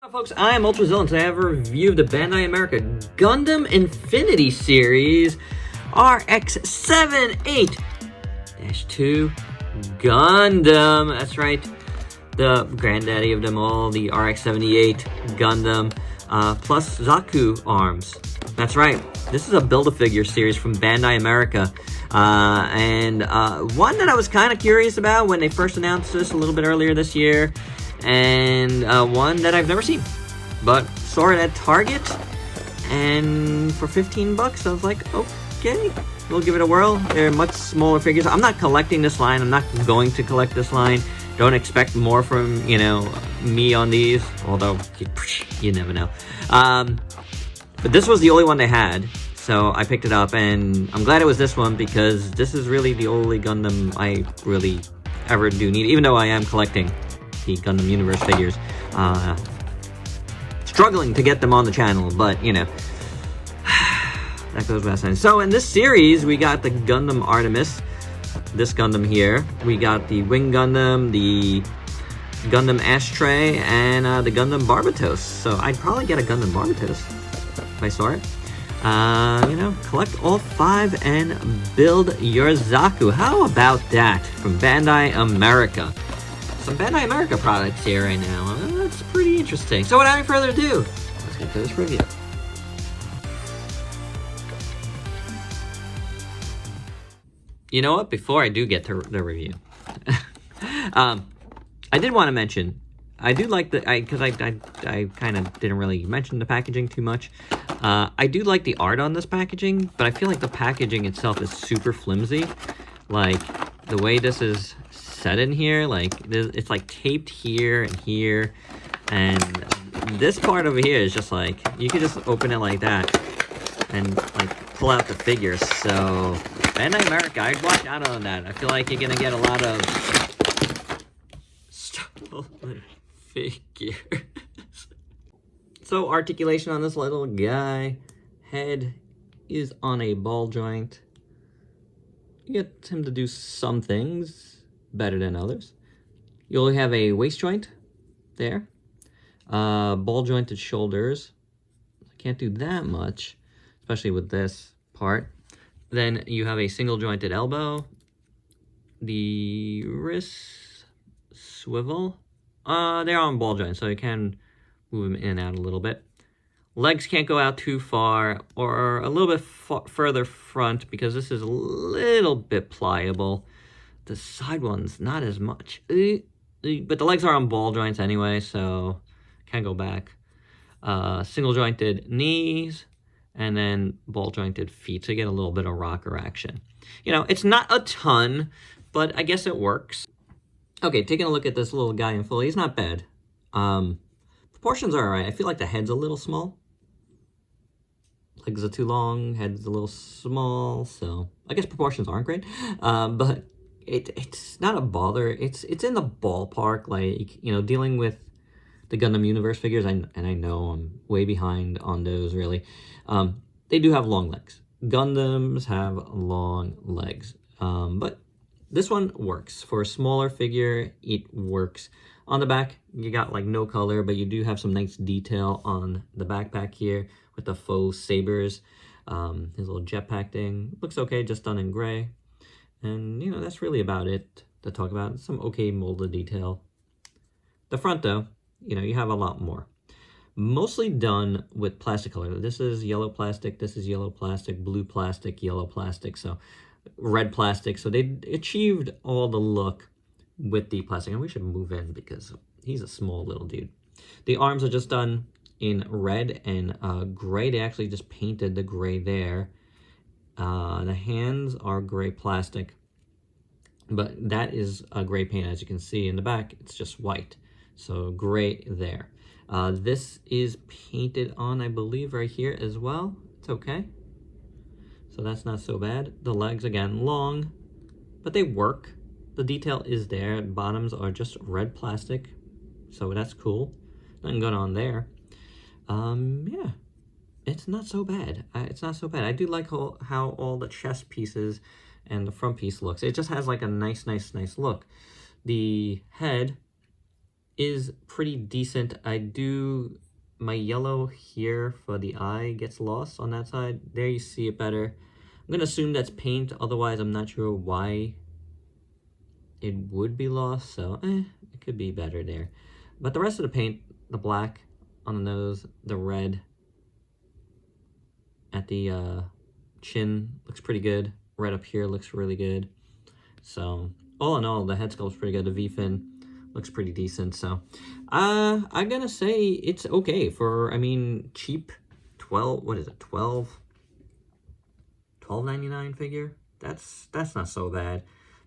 Hi folks, I am Ultrazilla and today I have a review of the Bandai America Gundam Infinity Series RX-78-2 Gundam. That's right, the granddaddy of them all, the RX-78 Gundam, plus Zaku arms. That's right, this is a Build-A-Figure series from Bandai America. And one that I was kind of curious about when they first announced this a little bit earlier this year. And one that I've never seen, but saw it at Target, and for 15 bucks, I was like, okay, we'll give it a whirl. They're much smaller figures. I'm not collecting this line. I'm not going to collect this line. Don't expect more from, me on these, although you never know. But this was the only one they had, so I picked it up, and I'm glad it was this one because this is really the only Gundam I really ever do need, even though I am collecting the Gundam Universe figures. Struggling to get them on the channel, but that goes without saying. So in this series, we got the Gundam Artemis, this Gundam here. We got the Wing Gundam, the Gundam Ashtray, and the Gundam Barbatos. So I'd probably get a Gundam Barbatos if I saw it. Collect all 5 and build your Zaku. How about that from Bandai America? Some Bandai America products here right now. That's pretty interesting. So without any further ado, let's get to this review. You know what? Before I do get to the review, I did want to mention, I do like because I kind of didn't really mention the packaging too much. I do like the art on this packaging, but I feel like the packaging itself is super flimsy. Like, the way this is set in here, like, it's like taped here and here, and this part over here is just like, you could just open it like that and like pull out the figures. So Bandai America, I'd watch out on that. I feel like you're gonna get a lot of stolen figures. So articulation on this little guy, head is on a ball joint. You get him to do some things better than others. You'll have a waist joint there, ball jointed shoulders. I can't do that much, especially with this part. Then you have a single jointed elbow, the wrist swivel. They're on ball joints, so you can move them in and out a little bit. Legs can't go out too far, or a little bit further front, because this is a little bit pliable. The side one's not as much. But the legs are on ball joints anyway, so can't go back. Single jointed knees, and then ball jointed feet, so you get a little bit of rocker action. It's not a ton, but I guess it works. Okay, taking a look at this little guy in full, he's not bad. Proportions are alright. I feel like the head's a little small. Legs are too long, head's a little small, so I guess proportions aren't great. But it's not a bother. It's in the ballpark, like, dealing with the Gundam Universe figures, and I know I'm way behind on those, really. They do have long legs. Gundams have long legs. But this one works. For a smaller figure, it works. On the back, you got like no color, but you do have some nice detail on the backpack here with the faux sabers. His little jetpack thing looks okay, just done in gray. And, that's really about it to talk about. Some okay molded detail. The front, though, you have a lot more. Mostly done with plastic color. This is yellow plastic, this is yellow plastic, blue plastic, yellow plastic, so red plastic. So they achieved all the look with the plastic. And we should move in because he's a small little dude. The arms are just done in red and gray. They actually just painted the gray there. The hands are gray plastic, but that is a gray paint. As you can see in the back, it's just white. So gray there. This is painted on, I believe, right here as well. It's okay. So that's not so bad. The legs, again, long, but they work. The detail is there. Bottoms are just red plastic, so that's cool. Nothing going on there. Yeah. It's not so bad. It's not so bad. I do like how all the chest pieces and the front piece looks. It just has like a nice look. The head is pretty decent. My yellow here for the eye gets lost on that side. There you see it better. I'm gonna assume that's paint, otherwise I'm not sure why it would be lost, so it could be better there. But the rest of the paint, the black on the nose, the red at the chin looks pretty good. Red up here looks really good. So all in all, the head sculpt's pretty good. The V-fin looks pretty decent. So I'm gonna say it's okay for, I mean, cheap 12, what is it, 12.99 figure. That's not so bad.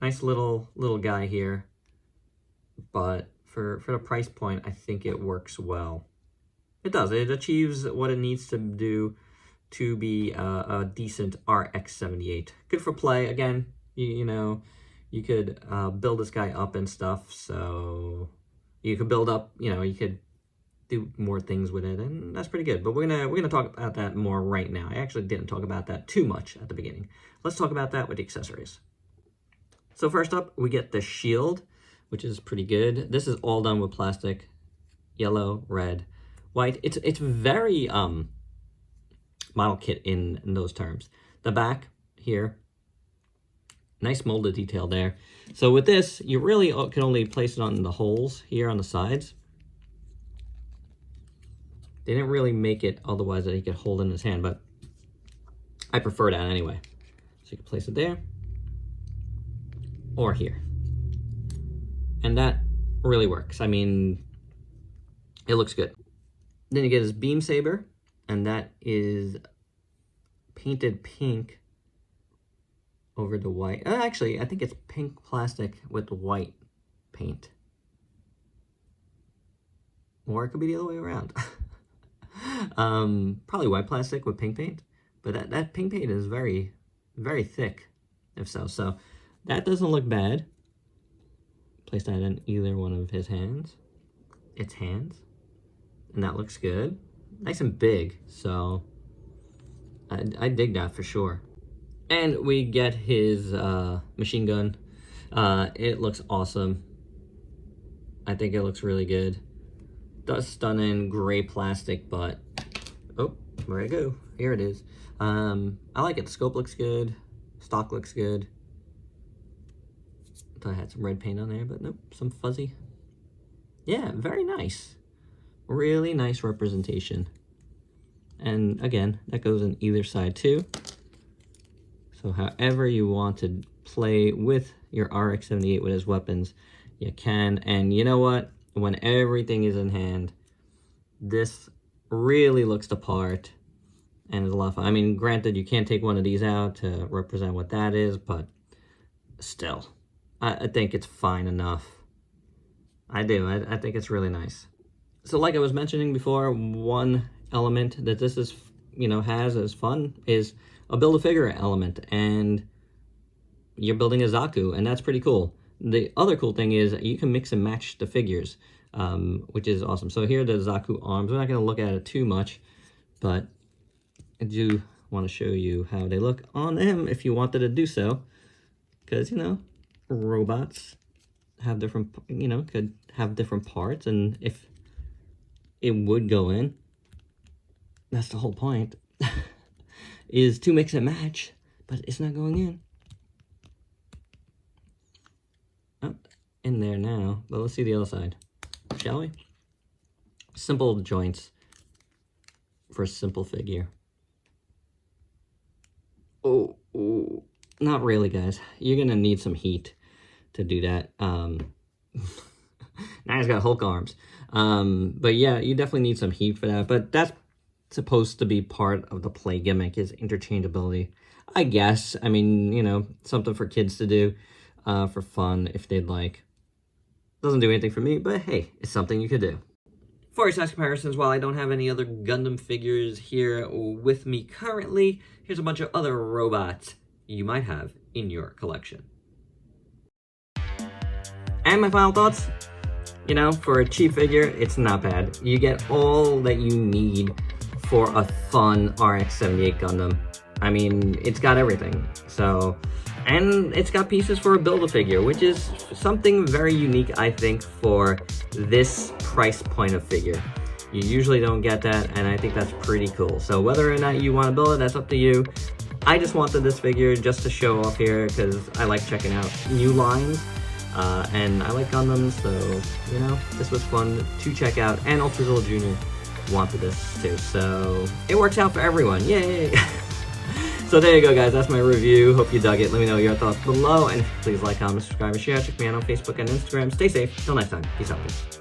Nice little guy here, but for the price point, I think it works well. It does. It achieves what it needs to do to be a decent RX-78. Good for play. Again, you know, you could build this guy up and stuff. So you could build up. You know, you could do more things with it, and that's pretty good. But we're gonna talk about that more right now. I actually didn't talk about that too much at the beginning. Let's talk about that with the accessories. So first up, we get the shield, which is pretty good. This is all done with plastic, yellow, red, white. It's very model kit in those terms. The back here, nice molded detail there. So with this, you really can only place it on the holes here on the sides. They didn't really make it otherwise that he could hold in his hand, but I prefer that anyway. So you can place it there or here. And that really works. I mean, it looks good. Then you get his beam saber, and that is painted pink over the white. Actually, I think it's pink plastic with white paint. Or it could be the other way around. Probably white plastic with pink paint, but that pink paint is very, very thick, if so. So that doesn't look bad. Place that in either one of his hands. Its hands. And that looks good. Nice and big, so I dig that for sure. And we get his machine gun. It looks awesome. I think it looks really good. Does stunning gray plastic, but oh, where'd it go? Here it is. I like it. The scope looks good. Stock looks good. Thought I had some red paint on there, but nope, some fuzzy. Yeah, very nice. Really nice representation. And again, that goes on either side too. So however you want to play with your RX-78 with his weapons, you can. And you know what? When everything is in hand, this really looks the part and is a lot of fun. I mean, granted, you can't take one of these out to represent what that is, but still, I think it's fine enough. I do. I think it's really nice. So like I was mentioning before, one element that this is, you know, has as fun is a build-a-figure element, and you're building a Zaku, and that's pretty cool. The other cool thing is you can mix and match the figures, which is awesome. So here are the Zaku arms. We're not going to look at it too much, but I do want to show you how they look on him if you wanted to do so. Because, you know, robots have different, you know, could have different parts, and if it would go in, that's the whole point, is to mix and match, but it's not going in. Oh, in there now, but let's see the other side, shall we? Simple joints for a simple figure. Oh, not really, guys. You're gonna need some heat to do that. Now he's got Hulk arms. But yeah, you definitely need some heat for that. But that's supposed to be part of the play gimmick, is interchangeability, I guess. I mean, you know, something for kids to do for fun if they'd like. Doesn't do anything for me, but hey, it's something you could do. For size comparisons, while I don't have any other Gundam figures here with me currently, here's a bunch of other robots you might have in your collection. And my final thoughts, you know, for a cheap figure, it's not bad. You get all that you need for a fun RX-78 Gundam. I mean, it's got everything. So And it's got pieces for a Build-A-Figure, which is something very unique, I think, for this price point of figure. You usually don't get that, and I think that's pretty cool. So whether or not you want to build it, that's up to you. I just wanted this figure just to show off here, because I like checking out new lines, and I like Gundam, so, you know, this was fun to check out, and Ultrazilla Jr. wanted this too, so it works out for everyone, yay! So there you go, guys, that's my review. Hope you dug it. Let me know your thoughts below, and please like, comment, subscribe, and share. Check me out on Facebook and Instagram. Stay safe. Till next time. Peace out, guys.